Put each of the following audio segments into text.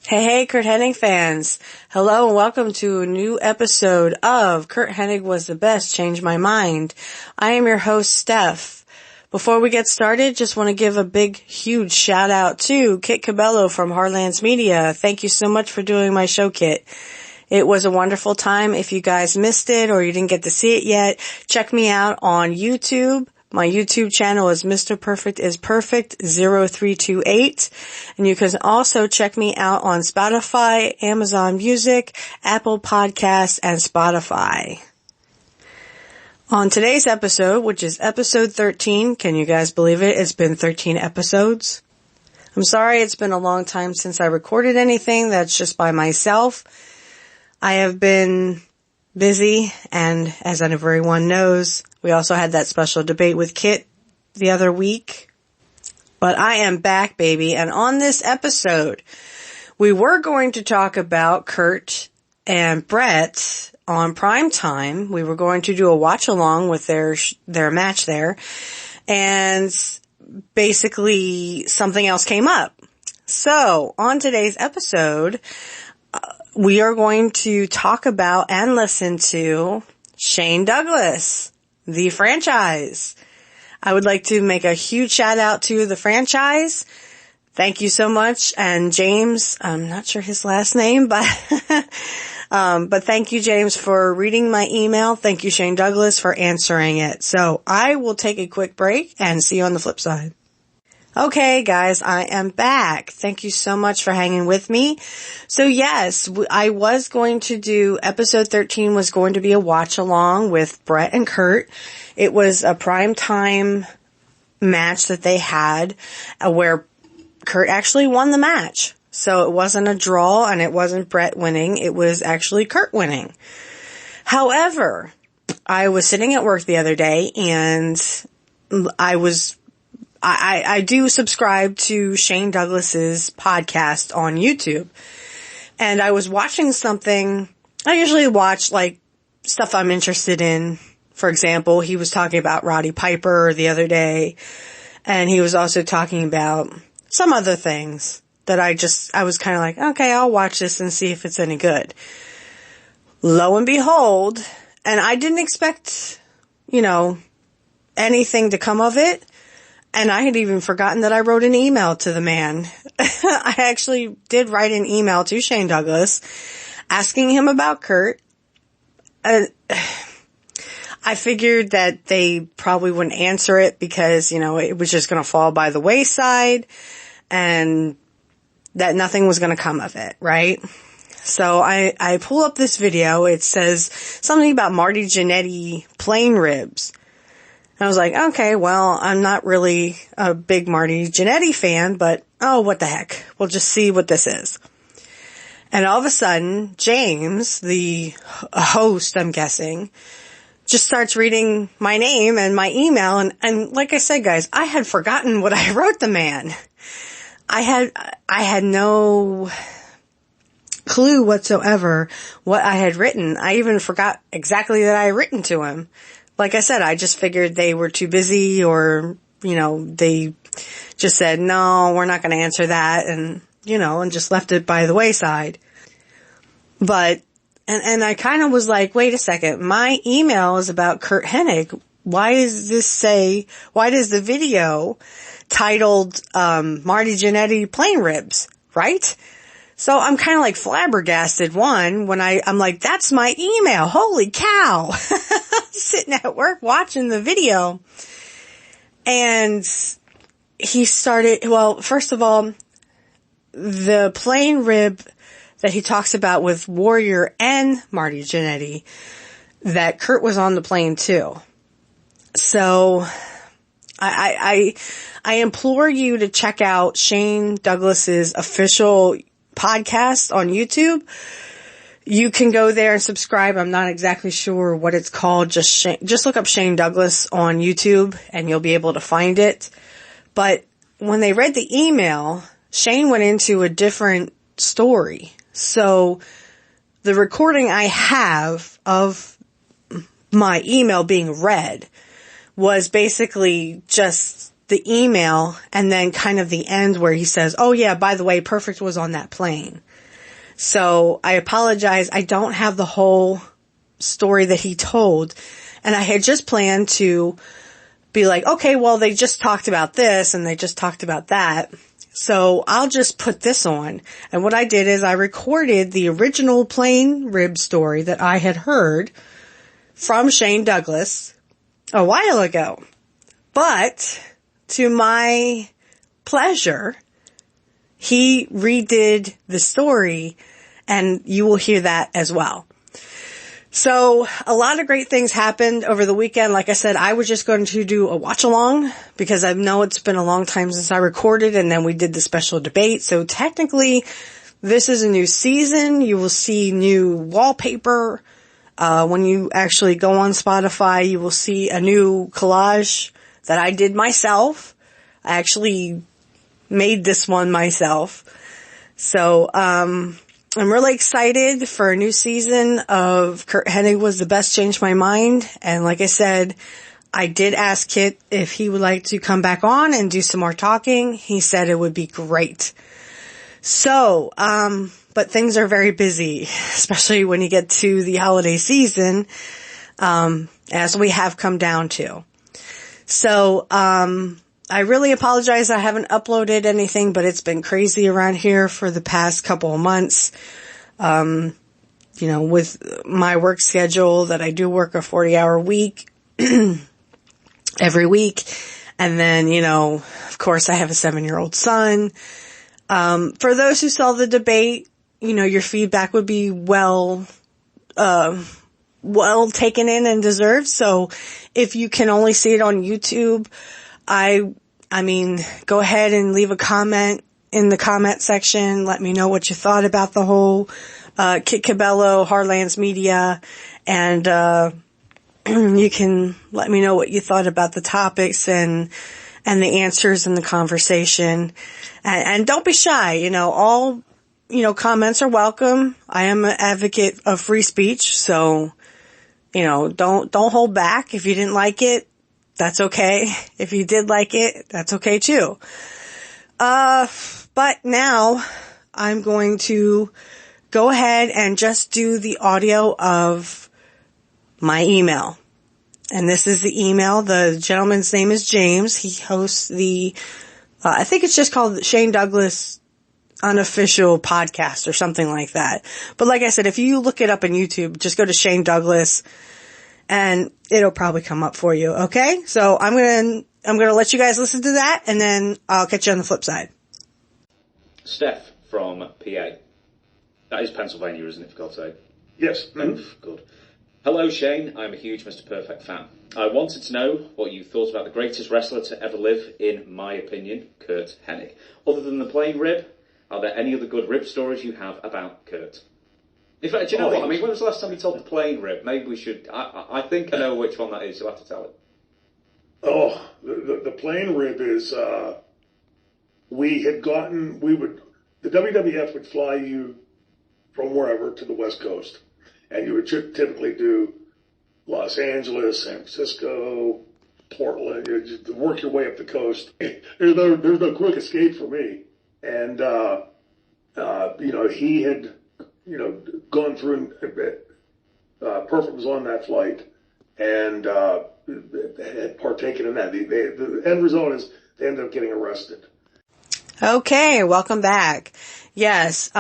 Hey, Curt Hennig fans. Hello and welcome to a new episode of Curt Hennig Was the Best, Change My Mind. I am your host, Steph. Before we get started, just want to give a big, huge shout out to Kit Cabello from Heartlands Media. Thank you so much for doing my show, Kit. It was a wonderful time. If you guys missed it or you didn't get to see it yet, check me out on YouTube. My YouTube channel is Mr. Perfect is Perfect 0328. And you can also check me out on Spotify, Amazon Music, Apple Podcasts, and Spotify. On today's episode, which is episode 13, can you guys believe it? It's been 13 episodes. I'm sorry it's been a long time since I recorded anything. That's just by myself. I have been busy, and as everyone knows, we also had that special debate with Kit the other week. But I am back, baby, and on this episode, we were going to talk about Curt and Brett on prime time. We were going to do a watch-along with their match there, and basically something else came up. So, on today's episode, we are going to talk about and listen to Shane Douglas, the franchise. I would like to make a huge shout out to the franchise. Thank you so much. And James, I'm not sure his last name, but thank you, James, for reading my email. Thank you, Shane Douglas, for answering it. So I will take a quick break and see you on the flip side. Okay, guys, I am back. Thank you so much for hanging with me. So yes, I was going to do, episode 13 was going to be a watch along with Brett and Curt. It was a prime time match that they had where Curt actually won the match. So it wasn't a draw and it wasn't Brett winning. It was actually Curt winning. However, I was sitting at work the other day and I do subscribe to Shane Douglas's podcast on YouTube, and I was watching something. I usually watch like stuff I'm interested in. For example, he was talking about Roddy Piper the other day, and he was also talking about some other things that I was kind of like, okay, I'll watch this and see if it's any good. Lo and behold, and I didn't expect, anything to come of it. And I had even forgotten that I wrote an email to the man. I actually did write an email to Shane Douglas asking him about Curt. I figured that they probably wouldn't answer it because, it was just going to fall by the wayside and that nothing was going to come of it, right? So I pull up this video. It says something about Marty Jannetty plain ribs. I was like, okay, well, I'm not really a big Marty Jannetty fan, but what the heck? We'll just see what this is. And all of a sudden, James, the host, I'm guessing, just starts reading my name and my email. And like I said, guys, I had forgotten what I wrote the man. I had no clue whatsoever what I had written. I even forgot exactly that I had written to him. Like I said, I just figured they were too busy or, they just said, no, we're not going to answer that. And, and just left it by the wayside. But, and I kind of was like, wait a second, my email is about Curt Hennig. Why does the video titled, Marty Jannetty plain ribs, right? So I'm kind of like flabbergasted when I'm like, that's my email. Holy cow. Sitting at work watching the video. And he started, well, first of all, the plain rib that he talks about with Warrior and Marty Jannetty, that Curt was on the plane too. So I implore you to check out Shane Douglas's official podcast on YouTube. You can go there and subscribe. I'm not exactly sure what it's called. Just look up Shane Douglas on YouTube and you'll be able to find it. But when they read the email, Shane went into a different story. So the recording I have of my email being read was basically just the email and then kind of the end where he says, oh yeah, by the way, Perfect was on that plane. So I apologize. I don't have the whole story that he told. And I had just planned to be like, okay, well, they just talked about this and they just talked about that. So I'll just put this on. And what I did is I recorded the original plain rib story that I had heard from Shane Douglas a while ago. But to my pleasure, he redid the story, and you will hear that as well. So a lot of great things happened over the weekend. Like I said, I was just going to do a watch along because I know it's been a long time since I recorded, and then we did the special debate. So technically, this is a new season. You will see new wallpaper. When you actually go on Spotify, you will see a new collage that I did myself. I actually made this one myself. So, I'm really excited for a new season of Curt Hennig Was the Best, Changed My Mind. And like I said, I did ask Kit if he would like to come back on and do some more talking. He said it would be great. So, but things are very busy, especially when you get to the holiday season, as we have come down to. So, I really apologize. I haven't uploaded anything, but it's been crazy around here for the past couple of months. With my work schedule that I do work a 40-hour week every week. And then, of course I have a 7-year-old son. For those who saw the debate, your feedback would be well taken in and deserved. So if you can only see it on YouTube, I mean, go ahead and leave a comment in the comment section. Let me know what you thought about the whole, Kit Cabello, Harlan's Media, and, you can let me know what you thought about the topics and the answers and the conversation. And don't be shy, all, comments are welcome. I am an advocate of free speech, so, don't hold back. If you didn't like it, that's okay. If you did like it, that's okay too. But now I'm going to go ahead and just do the audio of my email. And this is the email. The gentleman's name is James. He hosts the, I think it's just called Shane Douglas Unofficial Podcast or something like that. But like I said, if you look it up on YouTube, just go to Shane Douglas and it'll probably come up for you. Okay. So I'm going to let you guys listen to that, and then I'll catch you on the flip side. Steph from PA. That is Pennsylvania, isn't it, for God's sake? Yes. Mm-hmm. Good. Hello, Shane. I'm a huge Mr. Perfect fan. I wanted to know what you thought about the greatest wrestler to ever live, in my opinion, Curt Hennig. Other than the plain rib, are there any other good rib stories you have about Curt? In fact, do you know what? I mean, when was the last time you told the plain rib? Maybe we should... I think I know which one that is. You'll have to tell it. Oh, the plain rib is... the WWF would fly you from wherever to the West Coast. And you would typically do Los Angeles, San Francisco, Portland. You just work your way up the coast. There's no quick escape for me. And, he had, gone through and Perfect was on that flight and had partaken in that. The end result is they ended up getting arrested. Okay, welcome back. Yes,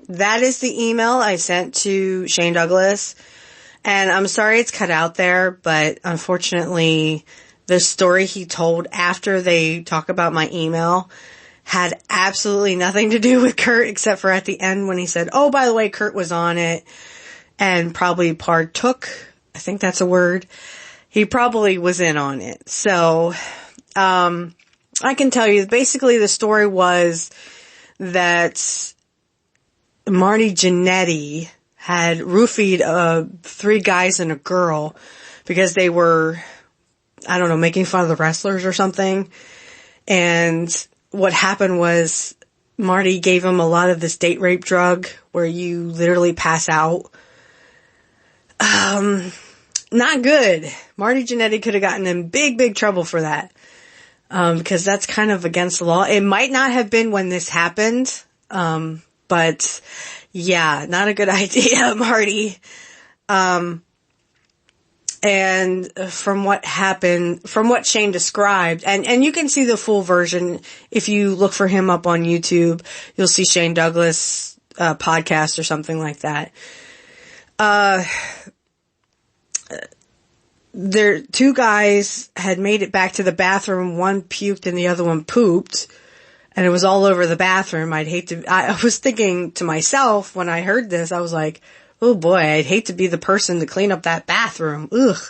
that is the email I sent to Shane Douglas. And I'm sorry it's cut out there, but unfortunately, the story he told after they talk about my email had absolutely nothing to do with Curt, except for at the end when he said, oh, by the way, Curt was on it and probably partook. I think that's a word. He probably was in on it. So, I can tell you basically the story was that Marty Jannetty had roofied, 3 guys and a girl because they were, I don't know, making fun of the wrestlers or something. And what happened was Marty gave him a lot of this date rape drug where you literally pass out. Not good. Marty Jannetty could have gotten in big, big trouble for that. because that's kind of against the law. It might not have been when this happened, but yeah, not a good idea, Marty. And from what happened, from what Shane described, and you can see the full version if you look for him up on YouTube. You'll see Shane Douglas podcast or something like that. Two guys had made it back to the bathroom. One puked and the other one pooped, and it was all over the bathroom. I was thinking to myself when I heard this, I was like, oh boy, I'd hate to be the person to clean up that bathroom. Ugh.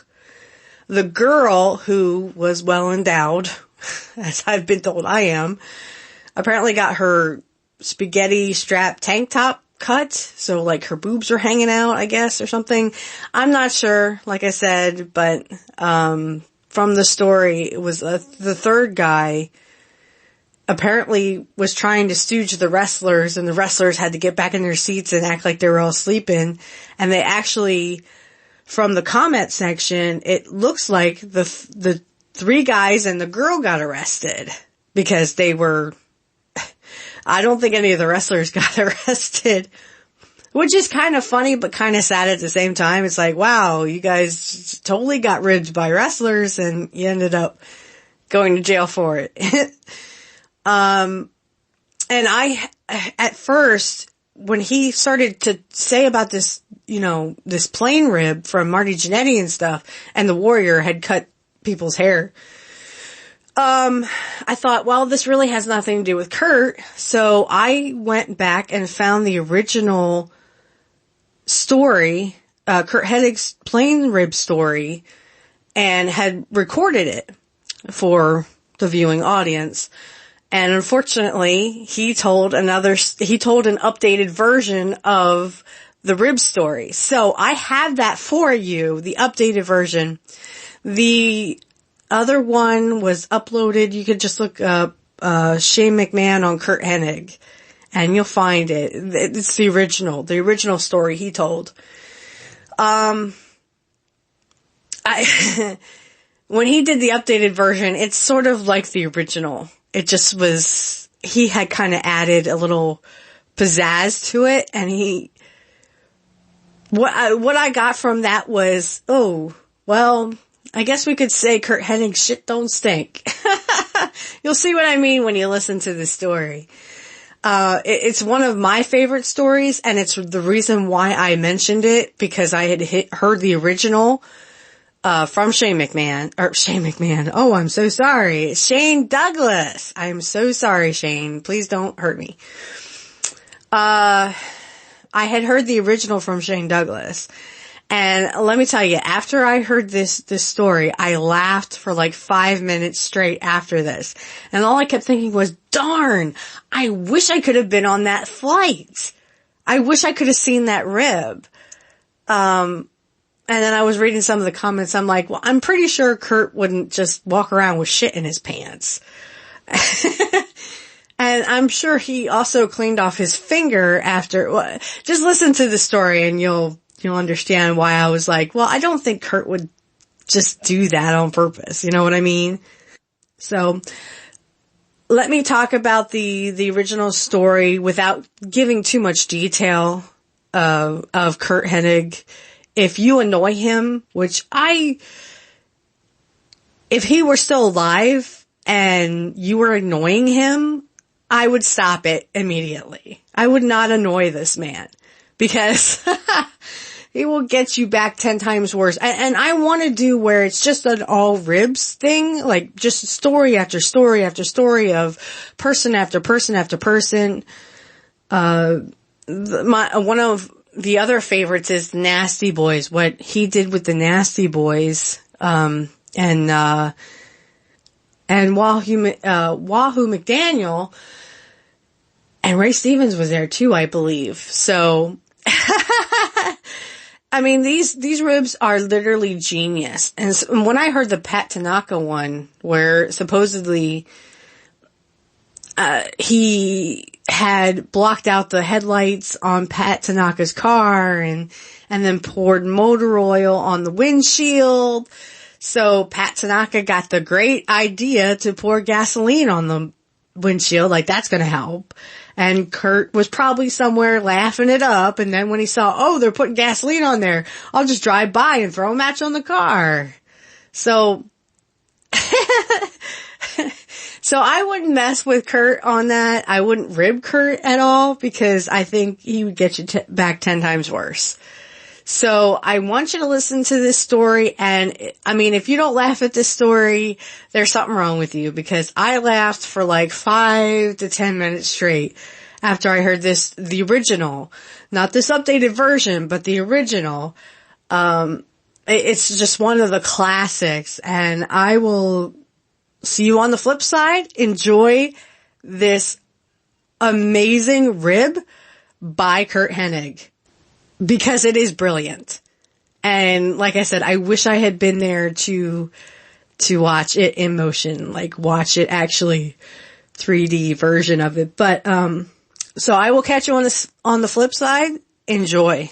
The girl, who was well endowed, as I've been told I am, apparently got her spaghetti strap tank top cut. So like her boobs were hanging out, I guess, or something. I'm not sure, like I said, but, from the story, it was the third guy apparently was trying to stooge the wrestlers, and the wrestlers had to get back in their seats and act like they were all sleeping. And they actually, from the comment section, it looks like the three guys and the girl got arrested because they were, I don't think any of the wrestlers got arrested, which is kind of funny, but kind of sad at the same time. It's like, wow, you guys totally got ribbed by wrestlers and you ended up going to jail for it. And at first, when he started to say about this, this plane rib from Marty Jannetty and stuff, and the Warrior had cut people's hair, I thought, well, this really has nothing to do with Curt. So I went back and found the original story, Curt Hennig's plane rib story, and had recorded it for the viewing audience. And unfortunately, he told an updated version of the rib story. So I have that for you, the updated version. The other one was uploaded. You could just look up, Shane McMahon on Curt Hennig, and you'll find it. It's the original story he told. When he did the updated version, it's sort of like the original. It just was, he had kind of added a little pizzazz to it, and what I got from that was, oh, well, I guess we could say Curt Hennig's shit don't stink. You'll see what I mean when you listen to the story. It's one of my favorite stories, and it's the reason why I mentioned it, because I had heard the original from Shane McMahon. Oh, I'm so sorry. Shane Douglas. I'm so sorry, Shane. Please don't hurt me. I had heard the original from Shane Douglas. And let me tell you, after I heard this story, I laughed for like 5 minutes straight after this. And all I kept thinking was, darn, I wish I could have been on that flight. I wish I could have seen that rib. And then I was reading some of the comments. I'm like, well, I'm pretty sure Curt wouldn't just walk around with shit in his pants. And I'm sure he also cleaned off his finger after. Just listen to the story and you'll understand why I was like, well, I don't think Curt would just do that on purpose. You know what I mean? So let me talk about the original story without giving too much detail of Curt Hennig. If you annoy him, if he were still alive and you were annoying him, I would stop it immediately. I would not annoy this man because he will get you back 10 times worse. And I want to do where it's just an all ribs thing, like just story after story after story of person after person after person. One of the other favorites is the Nasty Boys, what he did with the Nasty Boys, and Wahoo McDaniel, and Ray Stevens was there too, I believe. So, I mean, these ribs are literally genius. And when I heard the Pat Tanaka one, where supposedly, he had blocked out the headlights on Pat Tanaka's car and then poured motor oil on the windshield So Pat Tanaka got the great idea to pour gasoline on the windshield, like that's gonna help. And Curt was probably somewhere laughing it up, and then when he saw, oh, they're putting gasoline on there, I'll just drive by and throw a match on the car. So, so I wouldn't mess with Curt on that. I wouldn't rib Curt at all, because I think he would get you back 10 times worse. So I want you to listen to this story, and I mean, if you don't laugh at this story, there's something wrong with you, because I laughed for like 5 to 10 minutes straight after I heard the original, not this updated version, but the original. It's just one of the classics, and I will see you on the flip side. Enjoy this amazing rib by Curt Hennig, because it is brilliant. And like I said, I wish I had been there to watch it in motion, like watch it actually 3D version of it. But, so I will catch you on the flip side. Enjoy.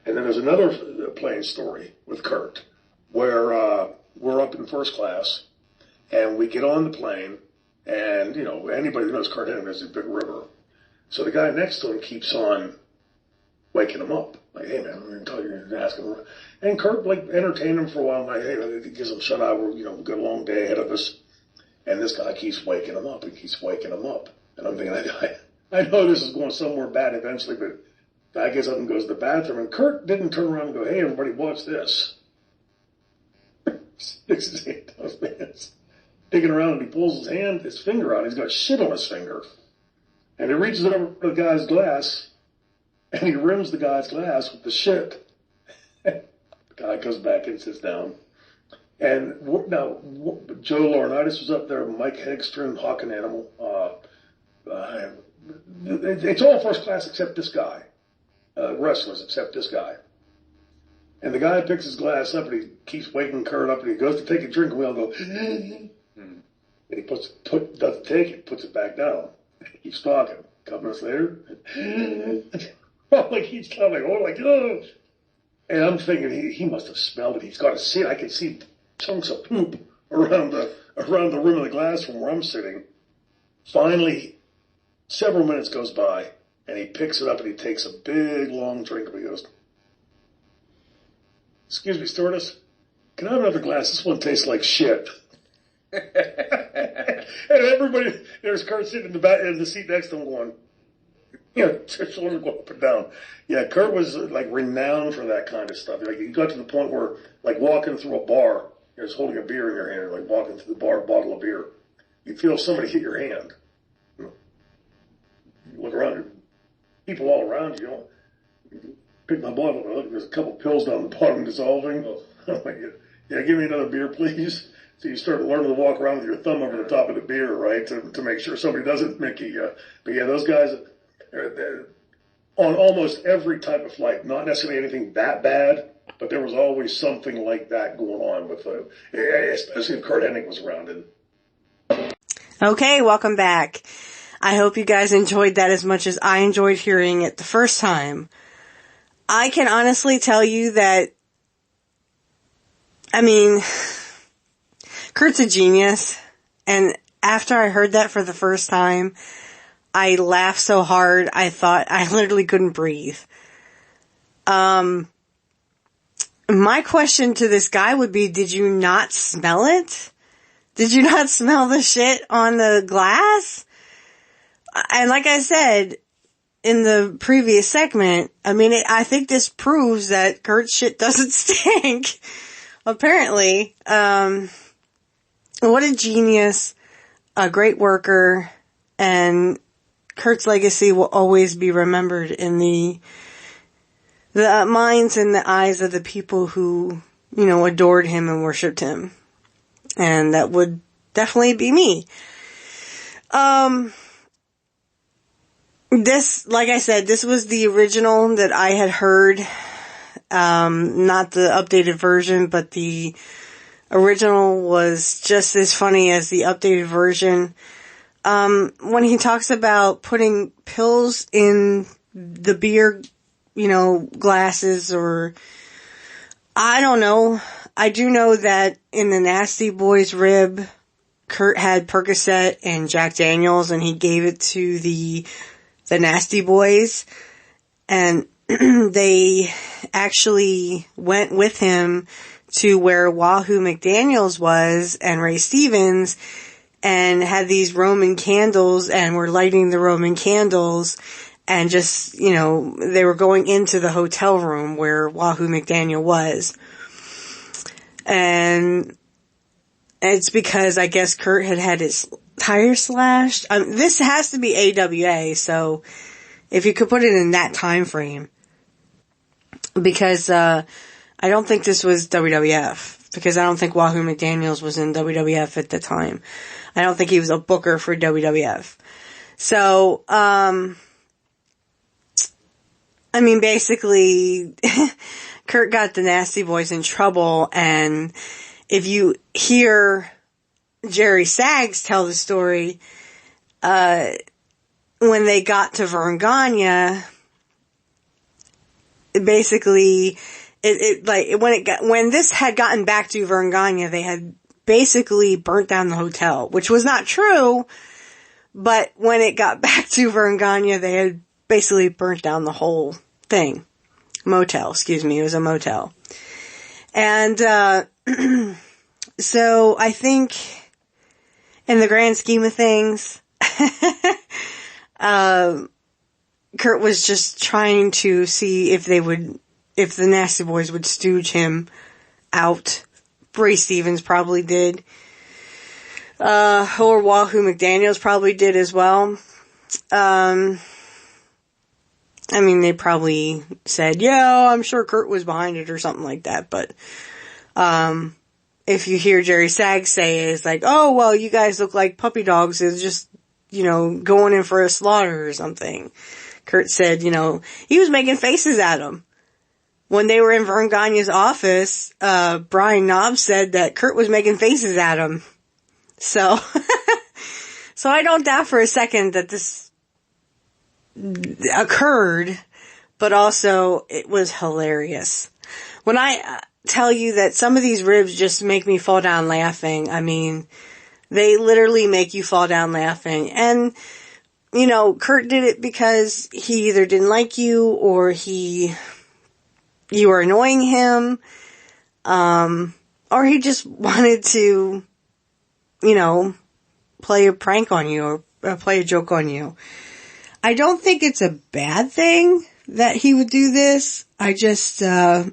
And then there's another plane story with Curt where, we're up in first class and we get on the plane, and, you know, anybody who knows Curt Hennig is a big river. So the guy next to him keeps on waking him up. Like, hey man, I'm going to tell you, ask him. And Curt, like, entertained him for a while. I'm like, hey, he gives him shut eye. We're, you know, we've got a long day ahead of us. And this guy keeps waking him up. He keeps waking him up. And I'm thinking, I know this is going somewhere bad eventually, but guy gets up and goes to the bathroom. And Curt didn't turn around and go, hey everybody, watch this. Sticks his hand down his pants, digging around, and he pulls his finger out. He's got shit on his finger. And he reaches over to the guy's glass, and he rims the guy's glass with the shit. The guy goes back and sits down. And now, Joe Laurinaitis was up there, Mike Hegstrom, Hawk and Animal. It's all first class except this guy. Wrestlers except this guy. And the guy picks his glass up, and he keeps waking Curt up, and he goes to take a drink, and we all go, and he doesn't take it, puts it back down. He keeps talking. A couple minutes later, like he's coming, oh. And I'm thinking he must have smelled it. He's got to see it. I can see chunks of poop around the rim of the glass from where I'm sitting. Finally, several minutes goes by, and he picks it up and he takes a big long drink, and he goes, excuse me, stewardess, can I have another glass? This one tastes like shit. And everybody, there's Curt sitting in the back, in the seat next to him going, you know, shoulders go up and down. Yeah, Curt was like renowned for that kind of stuff. Like, he got to the point where, like, walking through a bar, he was holding a beer in your hand, like walking through the bar, a bottle of beer. You feel somebody hit your hand. You look around, people all around you, pick my bottle, look, there's a couple pills down the bottom dissolving. I'm like, yeah, give me another beer, please. So you start learning to walk around with your thumb over the top of the beer, right, to make sure somebody doesn't Mickey you. But yeah, those guys, they're on almost every type of flight, not necessarily anything that bad, but there was always something like that going on with especially if Curt Hennig was around. Okay, welcome back. I hope you guys enjoyed that as much as I enjoyed hearing it the first time. I can honestly tell you that, I mean, Curt's a genius, and after I heard that for the first time, I laughed so hard I thought I literally couldn't breathe. My question to this guy would be, did you not smell it? Did you not smell the shit on the glass? And like I said in the previous segment, I mean, I think this proves that Curt's shit doesn't stink. Apparently. What a genius, a great worker, and Curt's legacy will always be remembered in the minds and the eyes of the people who, you know, adored him and worshipped him. And that would definitely be me. This, like I said, this was the original that I had heard, not the updated version, but the original was just as funny as the updated version. When he talks about putting pills in the beer, you know, glasses, or, I don't know, I do know that in the Nasty Boys rib, Curt had Percocet and Jack Daniels, and he gave it to the Nasty Boys, and they actually went with him to where Wahoo McDaniels was and Ray Stevens, and had these Roman candles and were lighting the Roman candles, and just, they were going into the hotel room where Wahoo McDaniel was. And it's because I guess Curt had his tire slashed. This has to be AWA, so if you could put it in that time frame. Because, I don't think this was WWF. Because I don't think Wahoo McDaniels was in WWF at the time. I don't think he was a booker for WWF. So, basically, Curt got the Nasty Boys in trouble, and if you hear Jerry Saggs tell the story, when they got to Verne Gagne, basically, when this had gotten back to Verne Gagne, they had basically burnt down the hotel, which was not true, but when it got back to Verne Gagne, they had basically burnt down the whole thing. Motel, excuse me, it was a motel. And, so I think in the grand scheme of things, Curt was just trying to see if the Nasty Boys would stooge him out. Ray Stevens probably did. Or Wahoo McDaniels probably did as well. They probably said, yeah, I'm sure Curt was behind it or something like that, but, if you hear Jerry Saggs say it, it's like, oh, well, you guys look like puppy dogs. It's just, going in for a slaughter or something. Curt said, he was making faces at him. When they were in Verne Gagne's office, Brian Knobs said that Curt was making faces at him. So, so I don't doubt for a second that this occurred, but also it was hilarious. When I tell you that some of these ribs just make me fall down laughing, they literally make you fall down laughing. And, Curt did it because he either didn't like you or you were annoying him, or he just wanted to, play a prank on you or play a joke on you. I don't think it's a bad thing that he would do this. I just, I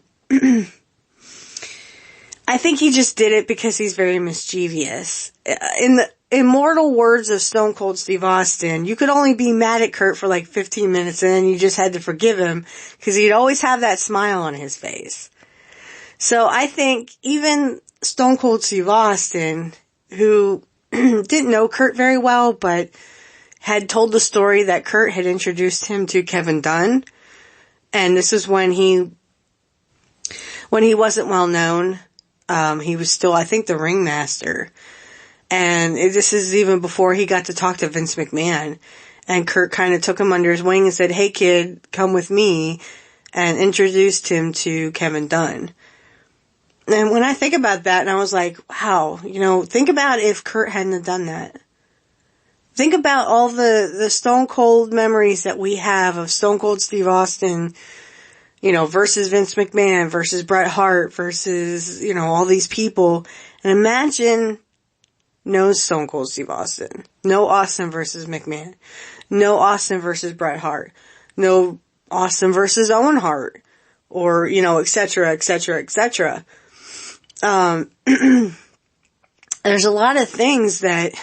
think he just did it because he's very mischievous. In the immortal words of Stone Cold Steve Austin, you could only be mad at Curt for like 15 minutes and then you just had to forgive him because he'd always have that smile on his face. So I think even Stone Cold Steve Austin, who didn't know Curt very well, but had told the story that Curt had introduced him to Kevin Dunn. And this is when he wasn't well known. He was still, I think, the ringmaster. And this is even before he got to talk to Vince McMahon. And Curt kind of took him under his wing and said, hey kid, come with me, and introduced him to Kevin Dunn. And when I think about that, and I was like, wow, think about if Curt hadn't have done that. Think about all the Stone Cold memories that we have of Stone Cold Steve Austin, versus Vince McMahon, versus Bret Hart, versus, all these people. And imagine no Stone Cold Steve Austin. No Austin versus McMahon. No Austin versus Bret Hart. No Austin versus Owen Hart. Or, et cetera, et cetera, et cetera. There's a lot of things that,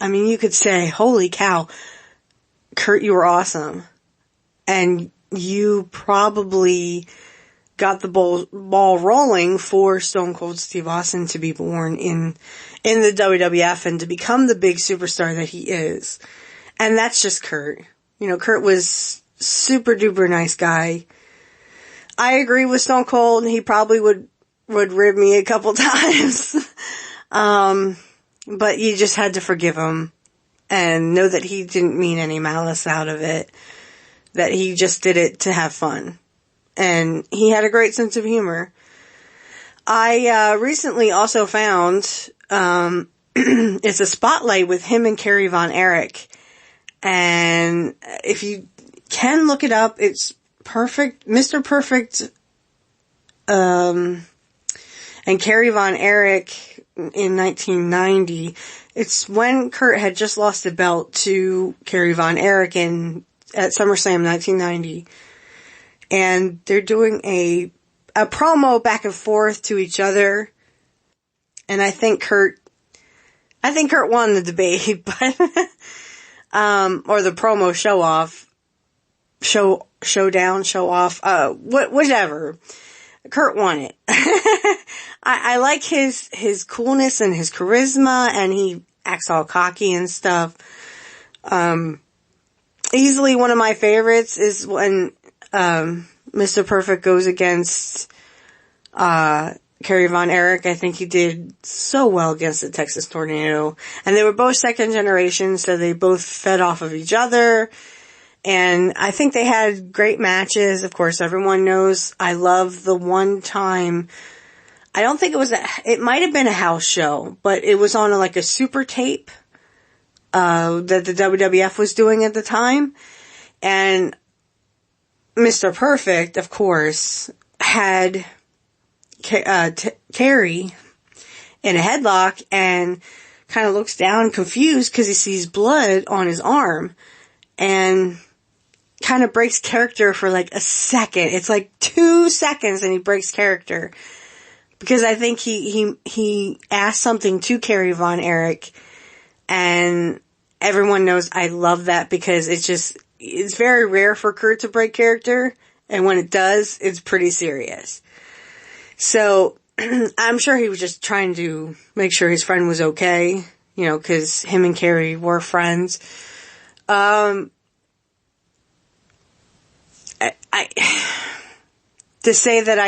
you could say, holy cow, Curt, you were awesome. And you probably got the ball rolling for Stone Cold Steve Austin to be born in the WWF and to become the big superstar that he is. And that's just Curt. Curt was super duper nice guy. I agree with Stone Cold. He probably would rib me a couple times. But you just had to forgive him and know that he didn't mean any malice out of it. That he just did it to have fun. And he had a great sense of humor. I recently also found it's a spotlight with him and Carrie Von Erich. And if you can look it up, it's Perfect, Mr. Perfect, and Carrie Von Erich in 1990. It's when Curt had just lost the belt to Carrie Von Erich at SummerSlam 1990. And they're doing a promo back and forth to each other. And I think Curt won the debate, but, or the promo show off, whatever. Curt won it. I like his coolness and his charisma, and he acts all cocky and stuff. Easily one of my favorites is when, Mr. Perfect goes against, Carrie Von Erich. I think he did so well against the Texas Tornado. And they were both second generation, so they both fed off of each other. And I think they had great matches. Of course, everyone knows I love the one time, I don't think it might have been a house show, but it was on a super tape, that the WWF was doing at the time. And Mr. Perfect, of course, had Carrie in a headlock and kind of looks down confused because he sees blood on his arm and kind of breaks character for a second. It's 2 seconds and he breaks character because I think he asked something to Carrie Von Erich, and everyone knows I love that because it's very rare for Curt to break character, and when it does, it's pretty serious. So, I'm sure he was just trying to make sure his friend was okay, cause him and Carrie were friends. To say that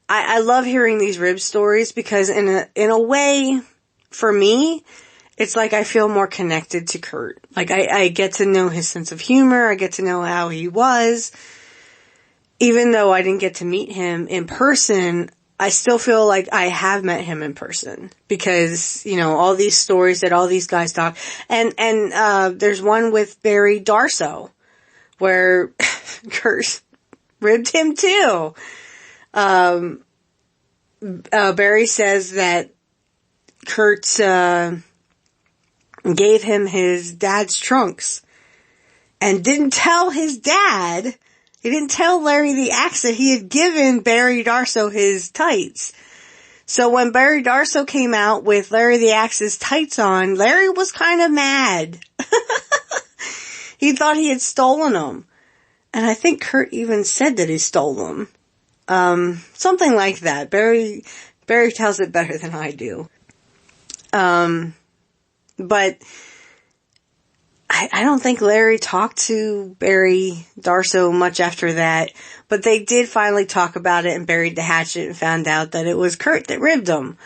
I love hearing these rib stories because in a way, for me, it's I feel more connected to Curt. I get to know his sense of humor, I get to know how he was. Even though I didn't get to meet him in person, I still feel like I have met him in person because, all these stories that all these guys talk. And there's one with Barry Darsow where Curt ribbed him too. Barry says that Curt, gave him his dad's trunks and didn't tell his dad. He didn't tell Larry the Axe that he had given Barry Darsow his tights. So when Barry Darsow came out with Larry the Axe's tights on, Larry was kind of mad. He thought he had stolen them. And I think Curt even said that he stole them. Something like that. Barry tells it better than I do. But I don't think Larry talked to Barry Darsow much after that, but they did finally talk about it and buried the hatchet and found out that it was Curt that ribbed him.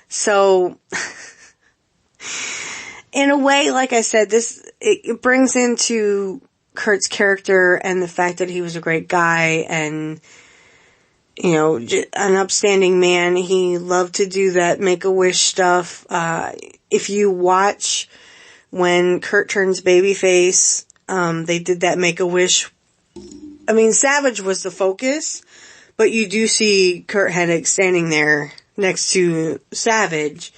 So, in a way, like I said, it brings into Curt's character and the fact that he was a great guy and, an upstanding man. He loved to do that Make-A-Wish stuff. If you watch when Curt turns babyface, they did that Make-A-Wish. I mean, Savage was the focus, but you do see Curt Hennig standing there next to Savage.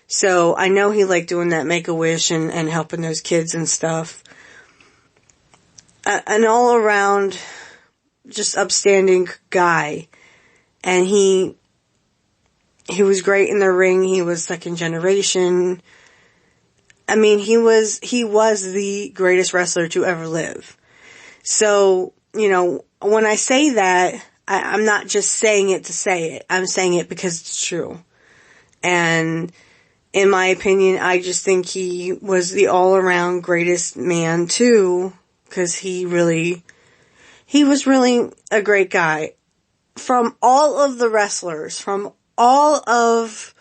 So I know he liked doing that Make-A-Wish and helping those kids and stuff. An all around just upstanding guy. And he was great in the ring. He was second generation. I mean, he was the greatest wrestler to ever live. So, when I say that, I'm not just saying it to say it. I'm saying it because it's true. And in my opinion, I just think he was the all-around greatest man too, because he was really a great guy. From all of the wrestlers, from all of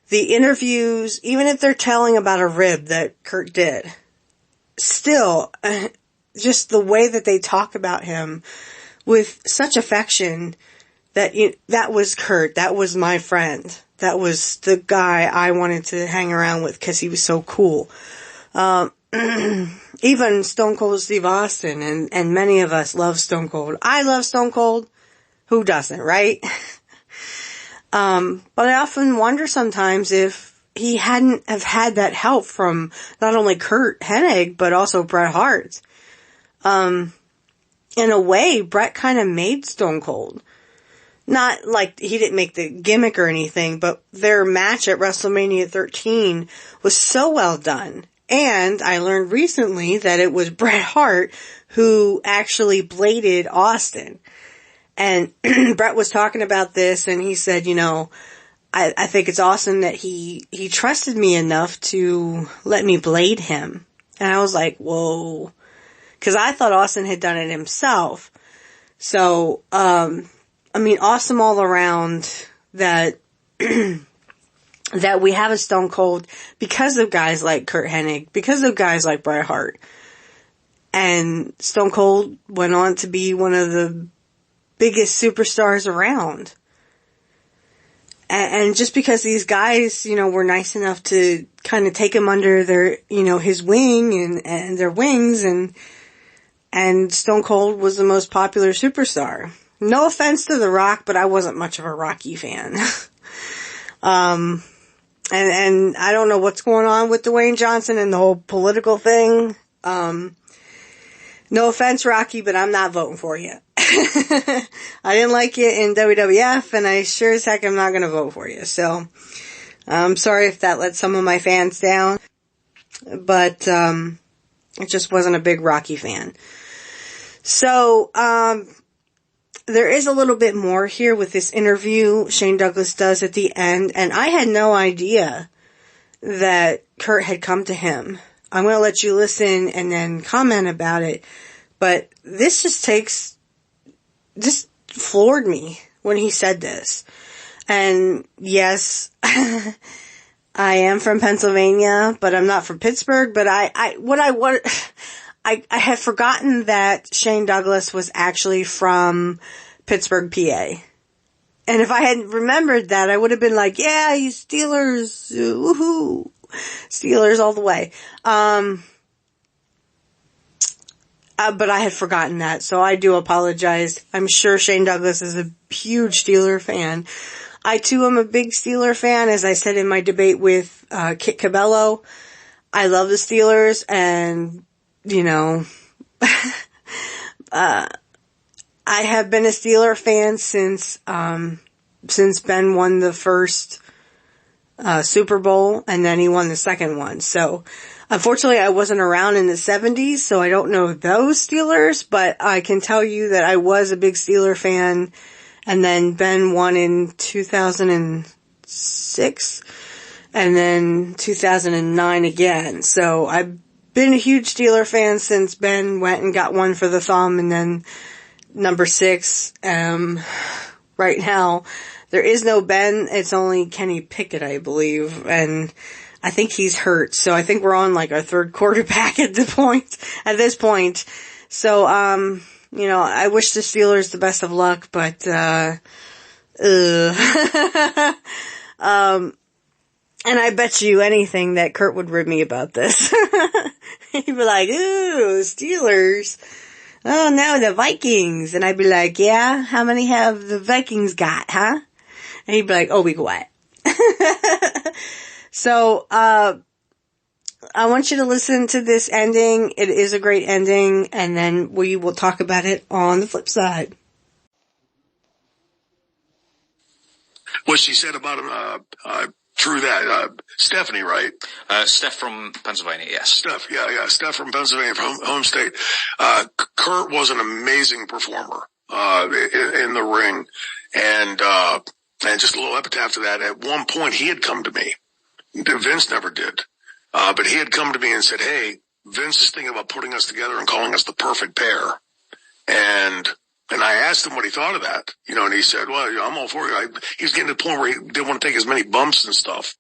the interviews, even if they're telling about a rib that Curt did, still, just the way that they talk about him with such affection, that was Curt. That was my friend. That was the guy I wanted to hang around with because he was so cool. Even Stone Cold Steve Austin, and many of us love Stone Cold. I love Stone Cold. Who doesn't, right? But I often wonder sometimes if he hadn't have had that help from not only Curt Hennig, but also Bret Hart. In a way, Bret kind of made Stone Cold. Not like he didn't make the gimmick or anything, but their match at WrestleMania 13 was so well done. And I learned recently that it was Bret Hart who actually bladed Austin. And Bret was talking about this, and he said, I think it's awesome that he trusted me enough to let me blade him. And I was like, whoa. Because I thought Austin had done it himself. So, awesome all around that that we have a Stone Cold because of guys like Curt Hennig, because of guys like Bret Hart. And Stone Cold went on to be one of the biggest superstars around. And just because these guys, were nice enough to kind of take him under their, his wing and their wings, and Stone Cold was the most popular superstar. No offense to The Rock, but I wasn't much of a Rocky fan. And I don't know what's going on with Dwayne Johnson and the whole political thing. No offense, Rocky, but I'm not voting for you. I didn't like you in WWF, and I sure as heck am not going to vote for you. So, I'm sorry if that let some of my fans down, but I just wasn't a big Rocky fan. So, there is a little bit more here with this interview Shane Douglas does at the end, and I had no idea that Curt had come to him. I'm going to let you listen and then comment about it, but this just floored me when he said this. And yes, I am from Pennsylvania, but I'm not from Pittsburgh, but I had forgotten that Shane Douglas was actually from Pittsburgh, PA. And if I hadn't remembered that, I would have been like, yeah, you Steelers, woohoo, Steelers all the way. But I had forgotten that, so I do apologize. I'm sure Shane Douglas is a huge Steeler fan. I too am a big Steeler fan, as I said in my debate with Kit Cabello. I love the Steelers, and I have been a Steeler fan since Ben won the first Super Bowl, and then he won the second one. So, unfortunately, I wasn't around in the 70s, so I don't know those Steelers, but I can tell you that I was a big Steeler fan, and then Ben won in 2006, and then 2009 again. So, I've been a huge Steeler fan since Ben went and got one for the thumb, and then number 6, right now, there is no Ben, it's only Kenny Pickett, I believe, and I think he's hurt, so I think we're on like our third quarterback at this point. So, I wish the Steelers the best of luck, but, and I bet you anything that Curt would rib me about this. He'd be like, ooh, Steelers. Oh no, the Vikings. And I'd be like, yeah, how many have the Vikings got, huh? And he'd be like, oh, be quiet. So, I want you to listen to this ending. It is a great ending, and then we will talk about it on the flip side. What she said about him, true that. Stephanie, right? Steph from Pennsylvania, yes. Steph, yeah. Steph from Pennsylvania, from home state. Curt was an amazing performer, in the ring. And just a little epitaph to that. At one point, he had come to me. Vince never did. But he had come to me and said, hey, Vince is thinking about putting us together and calling us the perfect pair. And I asked him what he thought of that, and he said, well, I'm all for it. He was getting to the point where he didn't want to take as many bumps and stuff.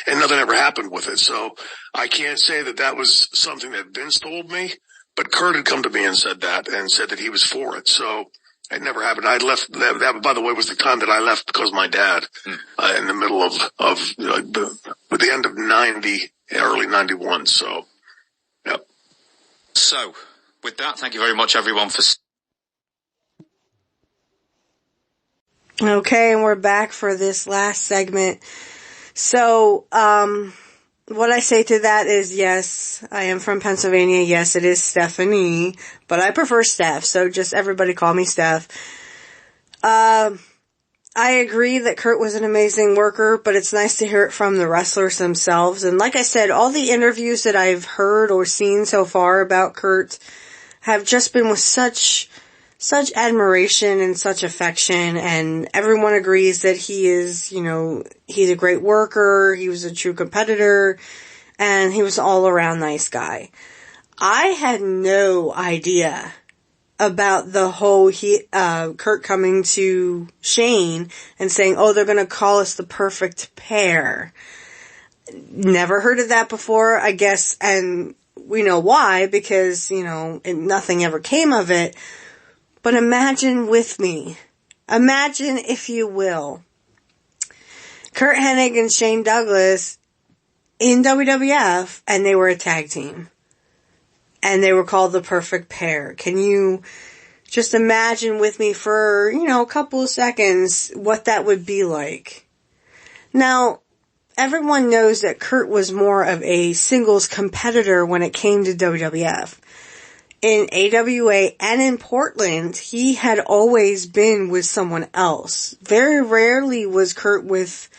And nothing ever happened with it. So I can't say that was something that Vince told me, but Curt had come to me and said that he was for it. So It never happened. I left. That, by the way, was the time that I left because of my dad. In the middle of the end of '90, early '91. So, yep. So, with that, thank you very much, everyone, for. Okay, and we're back for this last segment. So, what I say to that is, yes, I am from Pennsylvania. Yes, it is Stephanie, but I prefer Steph, so just everybody call me Steph. I agree that Curt was an amazing worker, but it's nice to hear it from the wrestlers themselves. And like I said, all the interviews that I've heard or seen so far about Curt have just been with such admiration and such affection, and everyone agrees that he is, he's a great worker, he was a true competitor, and he was an all-around nice guy. I had no idea about the whole Curt coming to Shane and saying, oh, they're gonna call us the perfect pair. Never heard of that before, I guess, and we know why, because, nothing ever came of it. But imagine with me, if you will, Curt Hennig and Shane Douglas in WWF, and they were a tag team. And they were called the perfect pair. Can you just imagine with me for, a couple of seconds what that would be like? Now, everyone knows that Curt was more of a singles competitor when it came to WWF. In AWA and in Portland, he had always been with someone else. Very rarely was Curt with,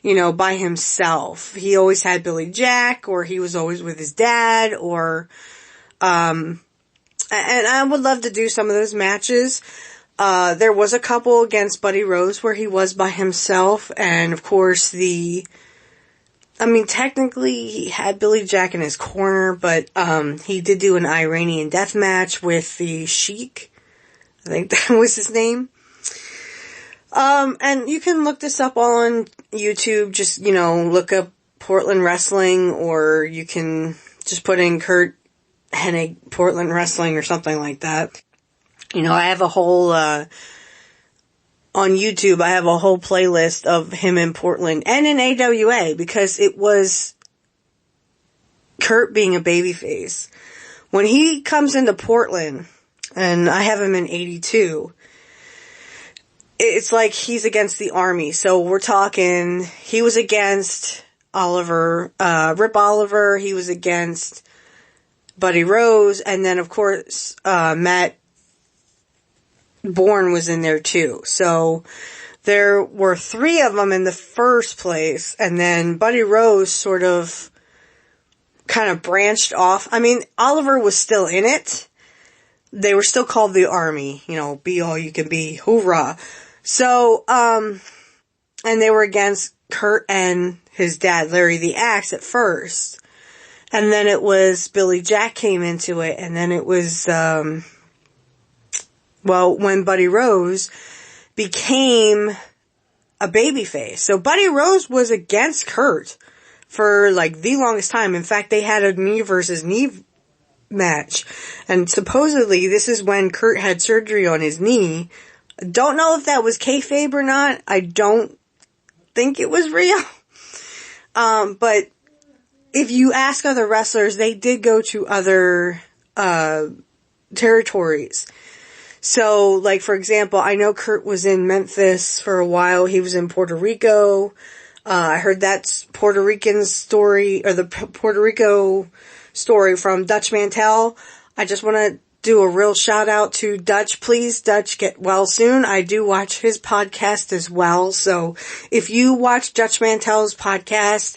by himself. He always had Billy Jack, or he was always with his dad, or, and I would love to do some of those matches. There was a couple against Buddy Rose where he was by himself, and of course technically he had Billy Jack in his corner, but, he did do an Iranian death match with the Sheik. I think that was his name. And you can look this up all on YouTube. Just, look up Portland Wrestling, or you can just put in Curt Hennig Portland Wrestling or something like that. I have a whole, on YouTube, I have a whole playlist of him in Portland and in AWA, because it was Curt being a babyface. When he comes into Portland, and I have him in 82, it's like he's against the Army. So we're talking, he was against Rip Oliver, he was against Buddy Rose, and then of course, Matt Bourne was in there too. So there were 3 of them in the first place, and then Buddy Rose sort of kind of branched off. Oliver was still in it. They were still called the Army, be all you can be, hoorah. So, and they were against Curt and his dad, Larry the Axe, at first. And then it was Billy Jack came into it, and then it was, when Buddy Rose became a babyface. So Buddy Rose was against Curt for the longest time. In fact, they had a knee versus knee match. And supposedly this is when Curt had surgery on his knee. Don't know if that was kayfabe or not. I don't think it was real. But if you ask other wrestlers, they did go to other, territories. So, for example, I know Curt was in Memphis for a while. He was in Puerto Rico. I heard that Puerto Rican story, or the Puerto Rico story from Dutch Mantel. I just want to do a real shout out to Dutch. Please, Dutch, get well soon. I do watch his podcast as well. So if you watch Dutch Mantel's podcast,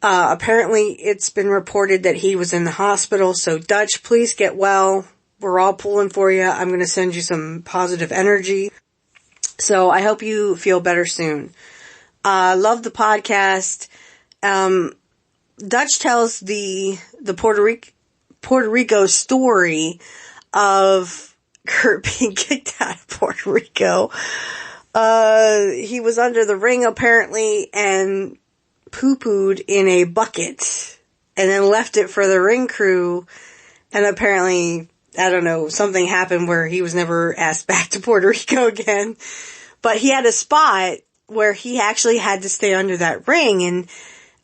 apparently it's been reported that he was in the hospital. So Dutch, please get well. We're all pulling for you. I'm going to send you some positive energy. So I hope you feel better soon. Love the podcast. Dutch tells the Puerto Rico story of Curt being kicked out of Puerto Rico. He was under the ring apparently and poo-pooed in a bucket and then left it for the ring crew, and apparently I don't know, something happened where he was never asked back to Puerto Rico again. But he had a spot where he actually had to stay under that ring,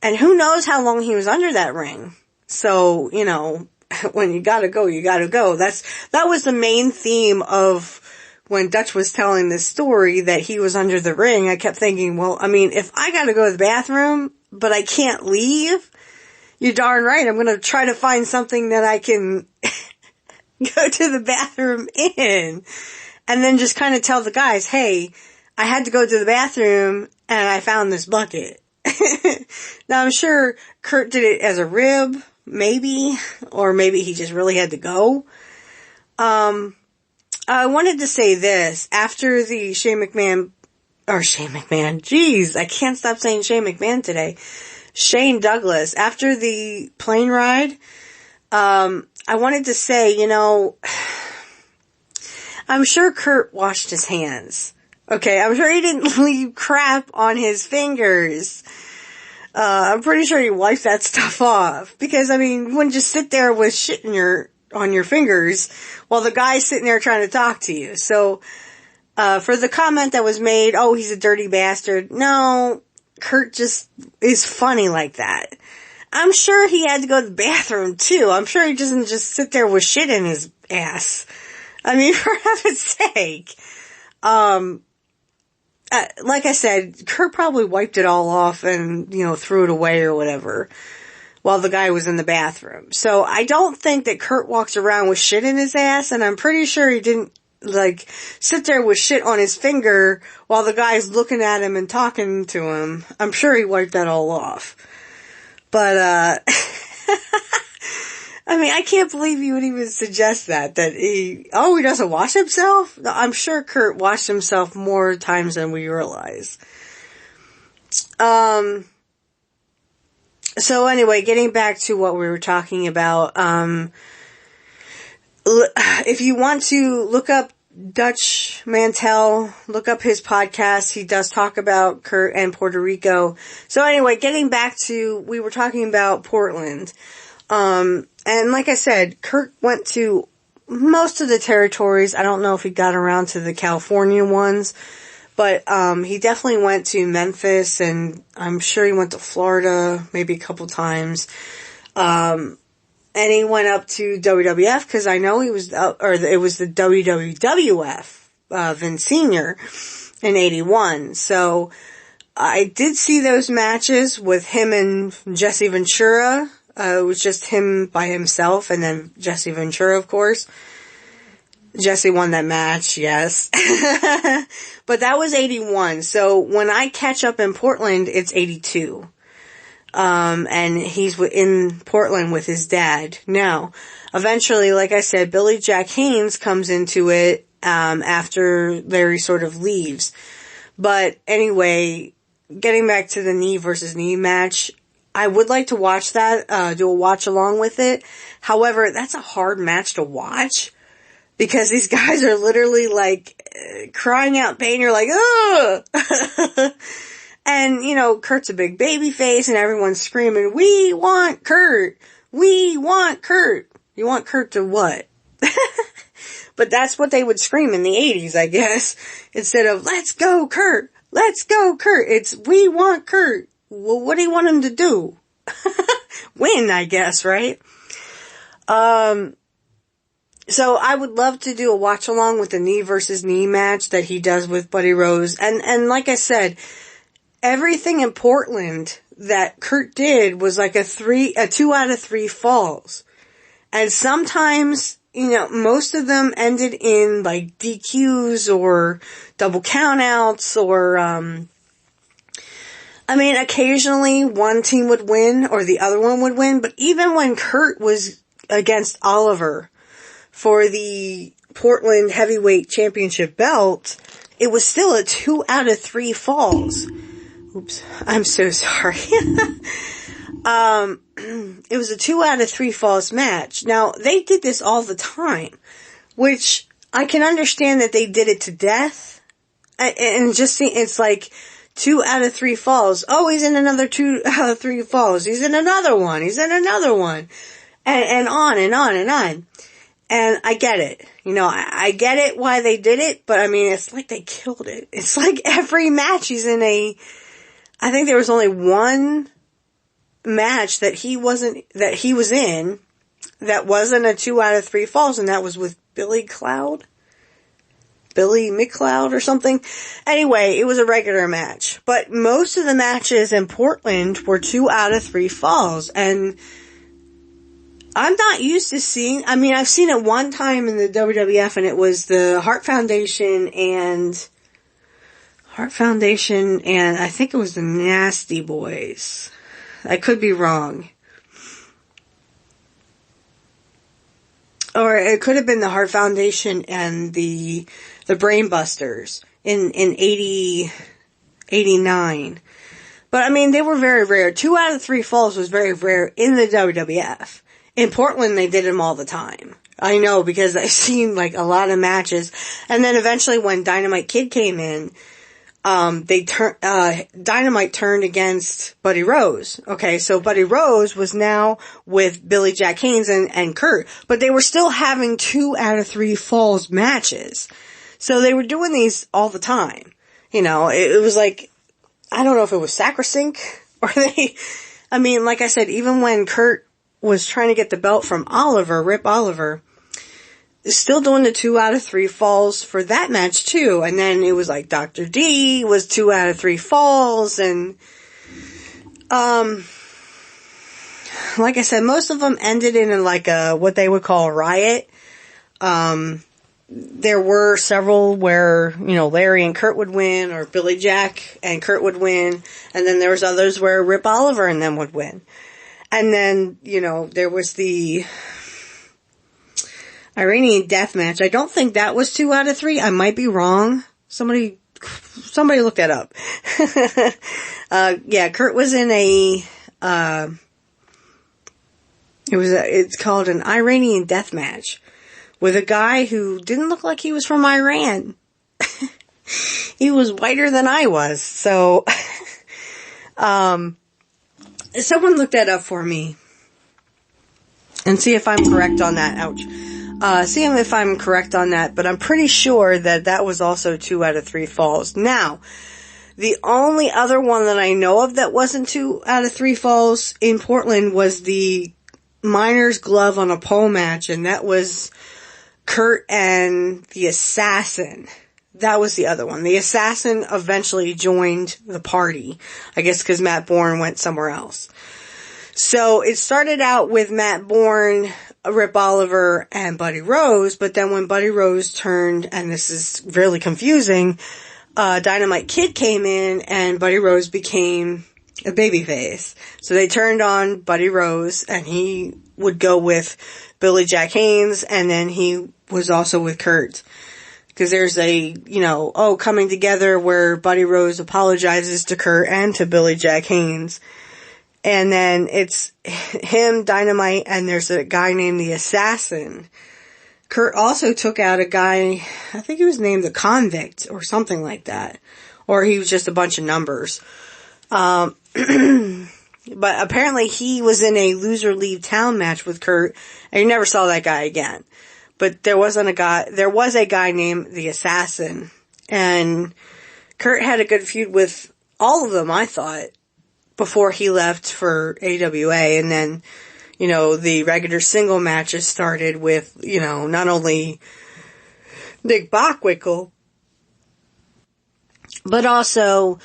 and who knows how long he was under that ring. So, you know, when you gotta go, you gotta go. That was the main theme of when Dutch was telling this story, that he was under the ring. I kept thinking, well, I mean, if I gotta go to the bathroom, but I can't leave, you're darn right, I'm gonna try to find something that I can go to the bathroom in. And then just kind of tell the guys, hey, I had to go to the bathroom and I found this bucket. Now I'm sure Curt did it as a rib, maybe, or maybe he just really had to go. I wanted to say this, after the Shane McMahon, jeez, I can't stop saying Shane McMahon today. Shane Douglas, after the plane ride, I wanted to say, you know, I'm sure Curt washed his hands. Okay, I'm sure he didn't leave crap on his fingers. I'm pretty sure he wiped that stuff off. Because, I mean, you wouldn't just sit there with shit on your fingers while the guy's sitting there trying to talk to you. So, for the comment that was made, oh, he's a dirty bastard. No, Curt just is funny like that. I'm sure he had to go to the bathroom too. I'm sure he doesn't just sit there with shit in his ass. I mean, for heaven's sake. Like I said, Curt probably wiped it all off and, you know, threw it away or whatever while the guy was in the bathroom. So I don't think that Curt walks around with shit in his ass, and I'm pretty sure he didn't, like, sit there with shit on his finger while the guy's looking at him and talking to him. I'm sure he wiped that all off. But, I mean, I can't believe you would even suggest that he doesn't wash himself? I'm sure Curt washed himself more times than we realize. So anyway, getting back to what we were talking about, if you want to look up Dutch Mantell, look up his podcast. He does talk about Curt and Puerto Rico. So anyway, getting back to, we were talking about Portland. And like I said, Curt went to most of the territories. I don't know if he got around to the California ones, but he definitely went to Memphis, and I'm sure he went to Florida maybe a couple times. And he went up to WWF, because I know he was, it was the WWF, Vince Sr. in 81. So I did see those matches with him and Jesse Ventura. It was just him by himself, and then Jesse Ventura, of course. Jesse won that match, yes. But that was 81. So when I catch up in Portland, it's 82. And he's in Portland with his dad. Now, eventually, like I said, Billy Jack Haynes comes into it, after Larry sort of leaves. But anyway, getting back to the knee versus knee match, I would like to watch that, do a watch along with it. However, that's a hard match to watch, because these guys are literally like crying out pain. You're like, ugh! And, you know, Curt's a big baby face and everyone's screaming, we want Curt! We want Curt! You want Curt to what? But that's what they would scream in the 80s, I guess. Instead of, let's go Curt! Let's go Curt! It's, we want Curt! Well, what do you want him to do? Win, I guess, right? So I would love to do a watch along with the knee versus knee match that he does with Buddy Rose. And like I said, everything in Portland that Curt did was like a 2 out of 3 falls. And sometimes, you know, most of them ended in like DQs or double countouts or, I mean, occasionally one team would win or the other one would win. But even when Curt was against Oliver for the Portland Heavyweight Championship belt, it was still a 2 out of 3 falls. Oops, I'm so sorry. It was a 2 out of 3 falls match. Now, they did this all the time, which I can understand that they did it to death. And just see, it's like 2 out of 3 falls. Oh, he's in another 2 out of 3 falls. He's in another one. He's in another one. And on and on and on. And I get it. I get it why they did it, but I mean, it's like they killed it. It's like every match he's in I think there was only one match that he was in that wasn't a 2 out of 3 falls, and that was with Billy McLeod or something. Anyway, it was a regular match. But most of the matches in Portland were 2 out of 3 falls, and I'm not used to seeing, I've seen it one time in the WWF, and it was the Hart Foundation and I think it was the Nasty Boys. I could be wrong. Or it could have been the Hart Foundation and the Brain Busters in 89. But they were very rare. 2 out of 3 falls was very rare in the WWF. In Portland, they did them all the time. I know, because I've seen a lot of matches. And then eventually when Dynamite Kid came in, Dynamite turned against Buddy Rose. Okay, so Buddy Rose was now with Billy Jack Haynes and Curt, but they were still having 2 out of 3 falls matches. So they were doing these all the time. It was like, I don't know if it was sacrosanct or like I said, even when Curt was trying to get the belt from Rip Oliver, still doing the 2 out of 3 falls for that match too. And then it was like Dr. D was 2 out of 3 falls, and like I said, most of them ended in what they would call a riot. There were several where, Larry and Curt would win, or Billy Jack and Curt would win, and then there was others where Rip Oliver and them would win. And then, there was the Iranian death match. I don't think that was 2 out of 3. I might be wrong. Somebody look that up. Yeah, Curt was in it's called an Iranian death match with a guy who didn't look like he was from Iran. He was whiter than I was. So, someone look that up for me and see if I'm correct on that. Ouch. See if I'm correct on that, but I'm pretty sure that was also 2 out of 3 falls. Now, the only other one that I know of that wasn't 2 out of 3 falls in Portland was the Miner's Glove on a Pole match, and that was Curt and the Assassin. That was the other one. The Assassin eventually joined the party, I guess because Matt Bourne went somewhere else. So it started out with Matt Bourne, Rip Oliver, and Buddy Rose, but then when Buddy Rose turned, and this is really confusing, Dynamite Kid came in and Buddy Rose became a babyface. So they turned on Buddy Rose, and he would go with Billy Jack Haynes, and then he was also with Curt. Because there's coming together where Buddy Rose apologizes to Curt and to Billy Jack Haynes. And then it's him, Dynamite, and there's a guy named the Assassin. Curt also took out a guy, I think he was named the Convict or something like that. Or he was just a bunch of numbers. But apparently he was in a loser leave town match with Curt, and you never saw that guy again. But there was a guy named the Assassin, and Curt had a good feud with all of them, I thought, before he left for AWA. And then, the regular single matches started with, not only Nick Bockwinkel, but also,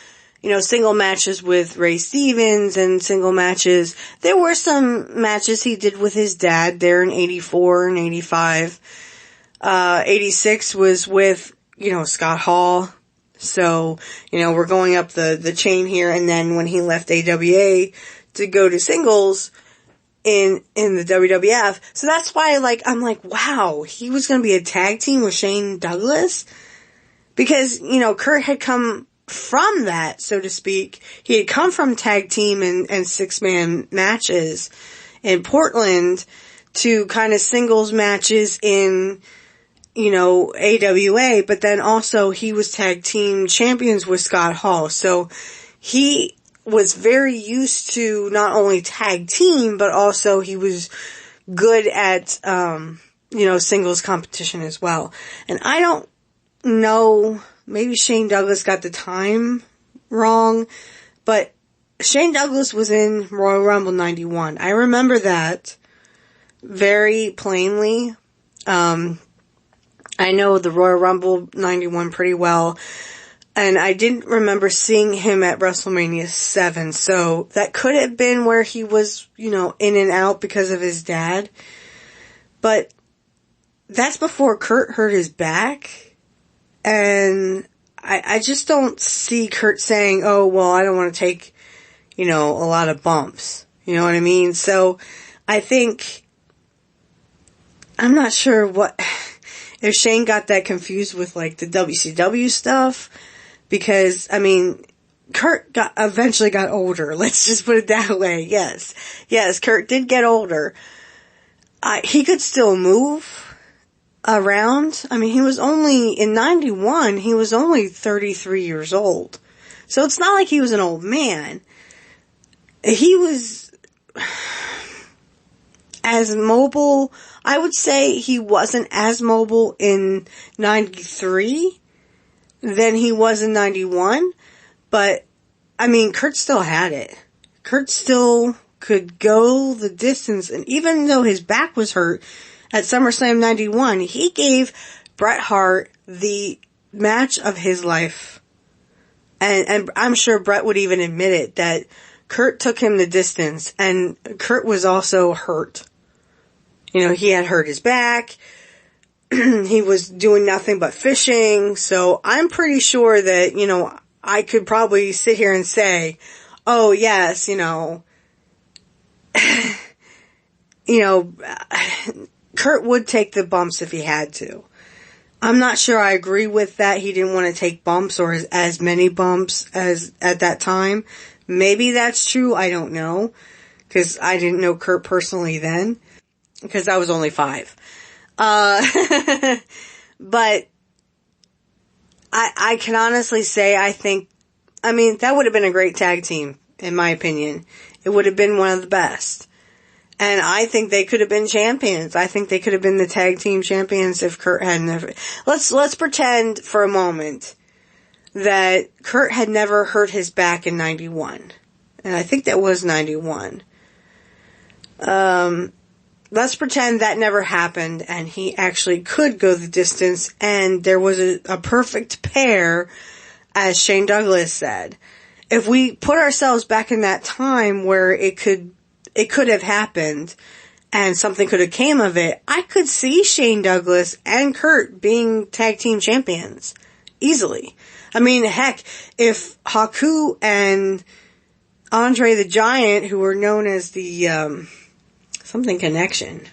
single matches with Ray Stevens and single matches. There were some matches he did with his dad there in 84 and 85. 86 was with, Scott Hall. So, we're going up the chain here. And then when he left AWA to go to singles in the WWF. So that's why, I'm like, wow, he was going to be a tag team with Shane Douglas? Because, Curt had come from that, so to speak. He had come from tag team and 6-man matches in Portland to kind of singles matches in, AWA, but then also he was tag team champions with Scott Hall. So he was very used to not only tag team, but also he was good at, singles competition as well. And I don't know, maybe Shane Douglas got the time wrong, but Shane Douglas was in Royal Rumble 91. I remember that very plainly. I know the Royal Rumble 91 pretty well, and I didn't remember seeing him at WrestleMania 7, so that could have been where he was, in and out because of his dad. But that's before Curt hurt his back, and I just don't see Curt saying, oh, well, I don't want to take, a lot of bumps. You know what I mean? So I think, I'm not sure if Shane got that confused with like the WCW stuff, because, Curt eventually got older. Let's just put it that way. Yes, Curt did get older. He could still move around. He was only, in 91, he was only 33 years old. So it's not like he was an old man. He was as mobile. I would say he wasn't as mobile in 93 than he was in 91. But, Curt still had it. Curt still could go the distance. And even though his back was hurt at SummerSlam 91, he gave Bret Hart the match of his life. And I'm sure Bret would even admit it, that Curt took him the distance. And Curt was also hurt. He had hurt his back. He was doing nothing but fishing. So I'm pretty sure that, I could probably sit here and say, oh yes, Curt would take the bumps if he had to. I'm not sure I agree with that. He didn't want to take bumps or as many bumps as at that time. Maybe that's true. I don't know. Because I didn't know Curt personally then. Because I was only 5. But I can honestly say I think, that would have been a great tag team, in my opinion. It would have been one of the best. And I think they could have been champions. I think they could have been the tag team champions if Curt had never... Let's pretend for a moment that Curt had never hurt his back in 91. And I think that was 91. Let's pretend that never happened and he actually could go the distance and there was a perfect pair, as Shane Douglas said. If we put ourselves back in that time where it could have happened and something could have came of it, I could see Shane Douglas and Curt being tag team champions. Easily. Heck, if Haku and Andre the Giant, who were known as the, something connection.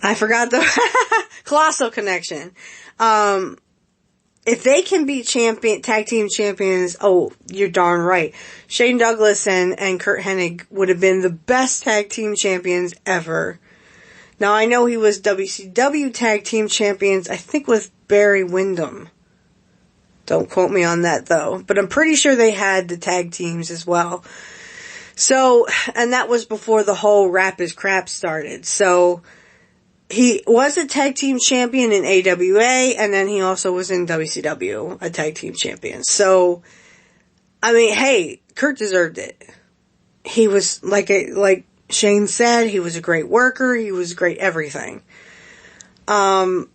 I forgot the Colossal Connection. If they can be tag team champions, oh, you're darn right. Shane Douglas and Curt Hennig would have been the best tag team champions ever. Now I know he was WCW tag team champions, I think with Barry Windham. Don't quote me on that though, but I'm pretty sure they had the tag teams as well. So, and that was before the whole rap is crap started. So, he was a tag team champion in AWA, and then he also was in WCW, a tag team champion. So, hey, Curt deserved it. He was, like Shane said, he was a great worker, he was great everything. And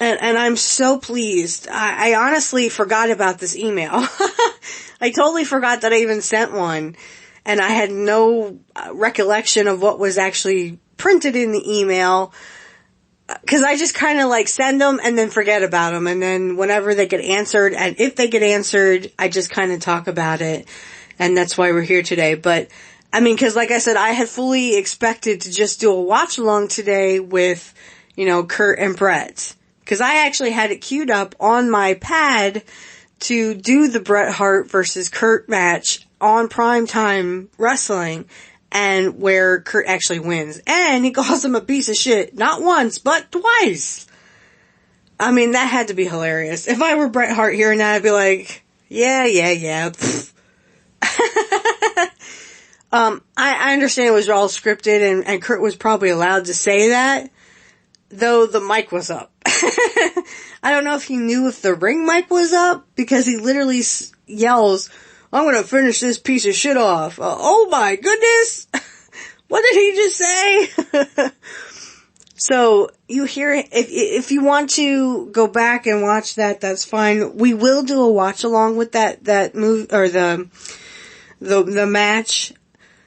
I'm so pleased. I honestly forgot about this email. I totally forgot that I even sent one. And I had no recollection of what was actually printed in the email. Cause I just kind of send them and then forget about them. And then whenever they get answered, and if they get answered, I just kind of talk about it. And that's why we're here today. But, cause like I said, I had fully expected to just do a watch along today with, Curt and Bret. Cause I actually had it queued up on my pad to do the Bret Hart versus Curt match on primetime wrestling, and where Curt actually wins. And he calls him a piece of shit, not once, but twice. That had to be hilarious. If I were Bret Hart hearing that, I'd be like, yeah. I understand it was all scripted and Curt was probably allowed to say that, though the mic was up. I don't know if he knew if the ring mic was up, because he literally yells, "I'm gonna finish this piece of shit off." Oh my goodness! What did he just say? So, you hear it, if you want to go back and watch that, that's fine. We will do a watch along with that move, or the match.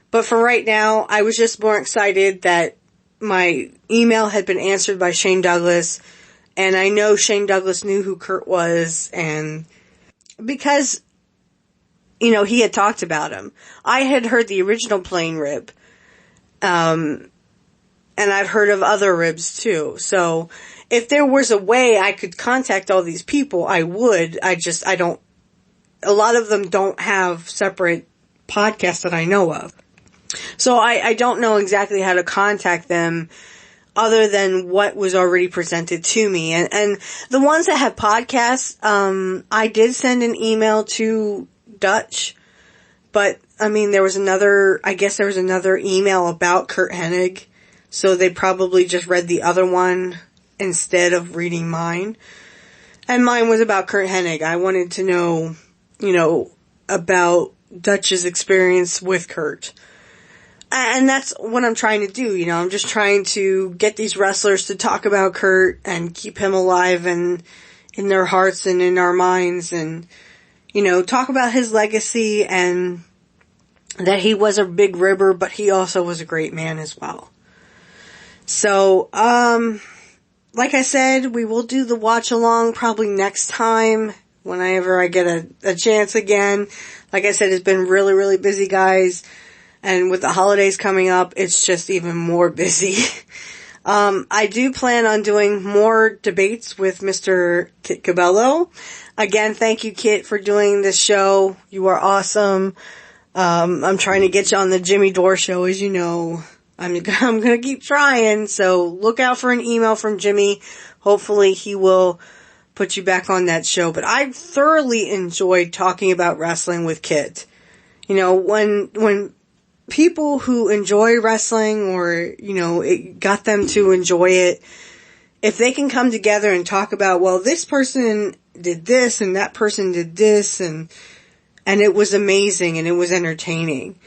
But for right now, I was just more excited that my email had been answered by Shane Douglas, and I know Shane Douglas knew who Curt was, and because, he had talked about him. I had heard the original Plain Rib, and I've heard of other ribs too. So, if there was a way I could contact all these people, I would. A lot of them don't have separate podcasts that I know of. So I don't know exactly how to contact them other than what was already presented to me. And the ones that have podcasts, I did send an email to Dutch, but there was another email about Curt Hennig, so they probably just read the other one instead of reading mine. And mine was about Curt Hennig. I wanted to know, about Dutch's experience with Curt. And that's what I'm trying to do, I'm just trying to get these wrestlers to talk about Curt and keep him alive and in their hearts and in our minds, and, talk about his legacy and that he was a big ribber, but he also was a great man as well. So, like I said, we will do the watch along probably next time, whenever I get a chance again. Like I said, it's been really, really busy, guys. And with the holidays coming up, it's just even more busy. I do plan on doing more debates with Mr. Kit Cabello. Again, thank you, Kit, for doing this show. You are awesome. I'm trying to get you on the Jimmy Dore show, as you know. I'm gonna keep trying, so look out for an email from Jimmy. Hopefully he will put you back on that show. But I thoroughly enjoyed talking about wrestling with Kit. When people who enjoy wrestling, or, it got them to enjoy it, if they can come together and talk about, well, this person did this and that person did this, and it was amazing and it was entertaining.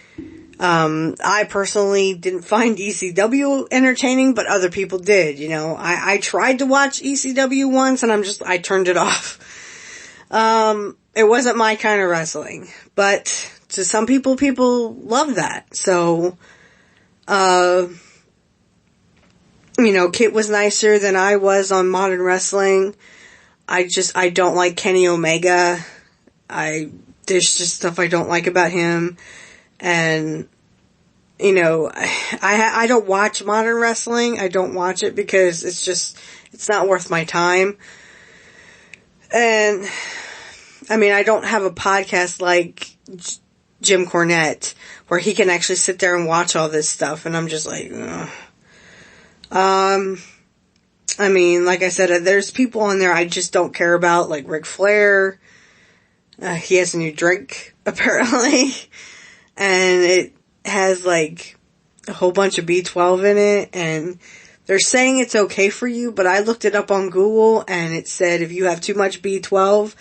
I personally didn't find ECW entertaining, but other people did, I tried to watch ECW once and I turned it off. It wasn't my kind of wrestling, but to some people love that. So, Kit was nicer than I was on Modern Wrestling. I don't like Kenny Omega. There's just stuff I don't like about him. And, I don't watch Modern Wrestling. I don't watch it because it's not worth my time. And, I don't have a podcast like Jim Cornette, where he can actually sit there and watch all this stuff, and I'm just like, ugh. Like I said, there's people on there I just don't care about, like Ric Flair. He has a new drink, apparently, and it has, like, a whole bunch of B12 in it, and they're saying it's okay for you, but I looked it up on Google, and it said if you have too much B12,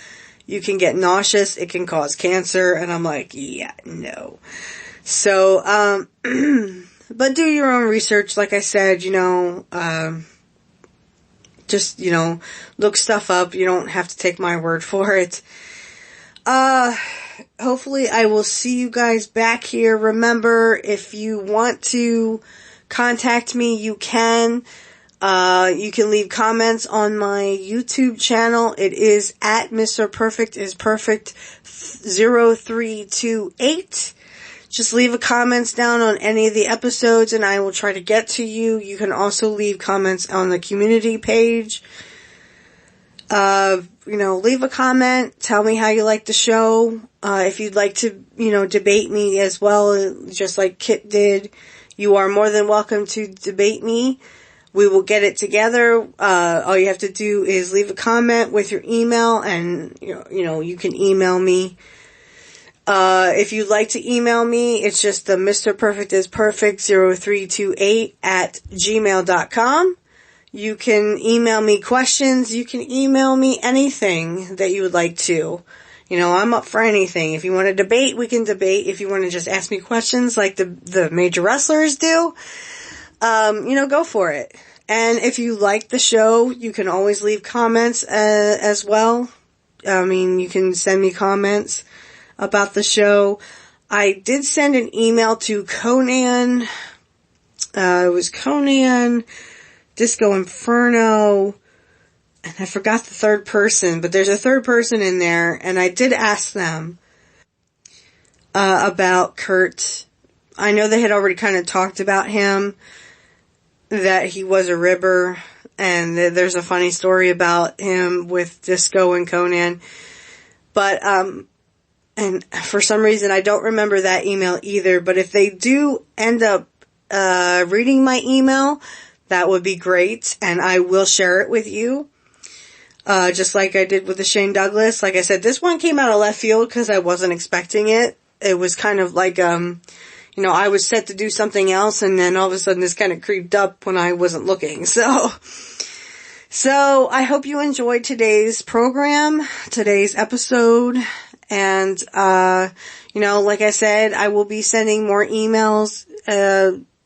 you can get nauseous, it can cause cancer, and I'm like, yeah, no. So, but do your own research, like I said, just, look stuff up, you don't have to take my word for it. Hopefully I will see you guys back here. Remember, if you want to contact me, you can. You can leave comments on my YouTube channel. It is at Mr. Perfect is Perfect 0328. Just leave a comments down on any of the episodes and I will try to get to you. You can also leave comments on the community page. Leave a comment. Tell me how you like the show. If you'd like to, debate me as well, just like Kit did, you are more than welcome to debate me. We will get it together. All you have to do is leave a comment with your email and, you can email me. If you'd like to email me, it's just the mrperfectisperfect0328@gmail.com. You can email me questions. You can email me anything that you would like to. You know, I'm up for anything. If you want to debate, we can debate. If you want to just ask me questions like the major wrestlers do, go for it. And if you like the show, you can always leave comments as well. You can send me comments about the show. I did send an email to Conan. It was Conan, Disco Inferno, and I forgot the third person, but there's a third person in there, and I did ask them about Curt. I know they had already kind of talked about him, that he was a ribber, and there's a funny story about him with Disco and Conan. But, and for some reason I don't remember that email either, but if they do end up reading my email, that would be great, and I will share it with you. Just like I did with the Shane Douglas. Like I said, this one came out of left field because I wasn't expecting it. It was kind of like, I was set to do something else, and then all of a sudden this kind of creeped up when I wasn't looking. So I hope you enjoyed today's program, today's episode, and, like I said, I will be sending more emails,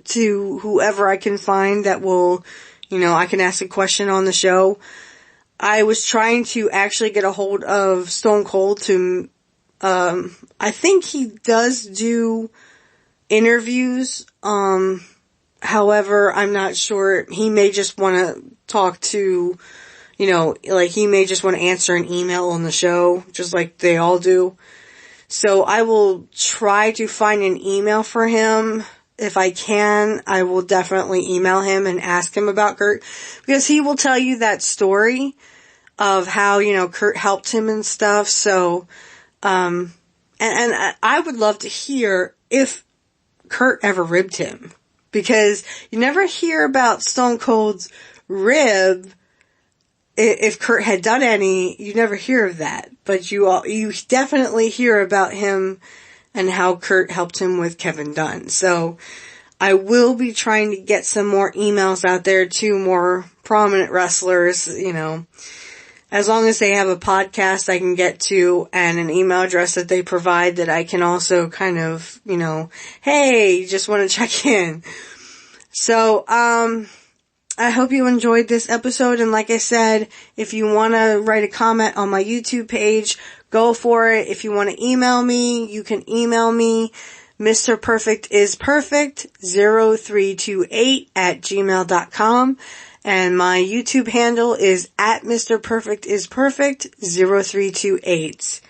to whoever I can find that will, I can ask a question on the show. I was trying to actually get a hold of Stone Cold to, I think he does do interviews, however, I'm not sure. He may just want to talk to, he may just want to answer an email on the show, just like they all do. So I will try to find an email for him. If I can, I will definitely email him and ask him about Curt, because he will tell you that story of how, Curt helped him and stuff. So, and I would love to hear if Curt ever ribbed him, because you never hear about Stone Cold's rib. If Curt had done any, you never hear of that, but you definitely hear about him and how Curt helped him with Kevin Dunn. So I will be trying to get some more emails out there to more prominent wrestlers, as long as they have a podcast I can get to and an email address that they provide that I can also kind of, hey, just want to check in. So, I hope you enjoyed this episode, and like I said, if you want to write a comment on my YouTube page, go for it. If you want to email me, you can email me, mrperfectisperfect0328@gmail.com, and my YouTube handle is @mrperfectisperfect0328.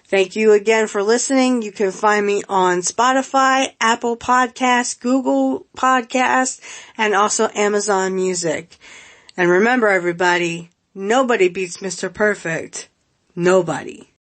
Thank you again for listening. You can find me on Spotify, Apple Podcasts, Google Podcasts, and also Amazon Music. And remember, everybody, nobody beats Mr. Perfect. Nobody.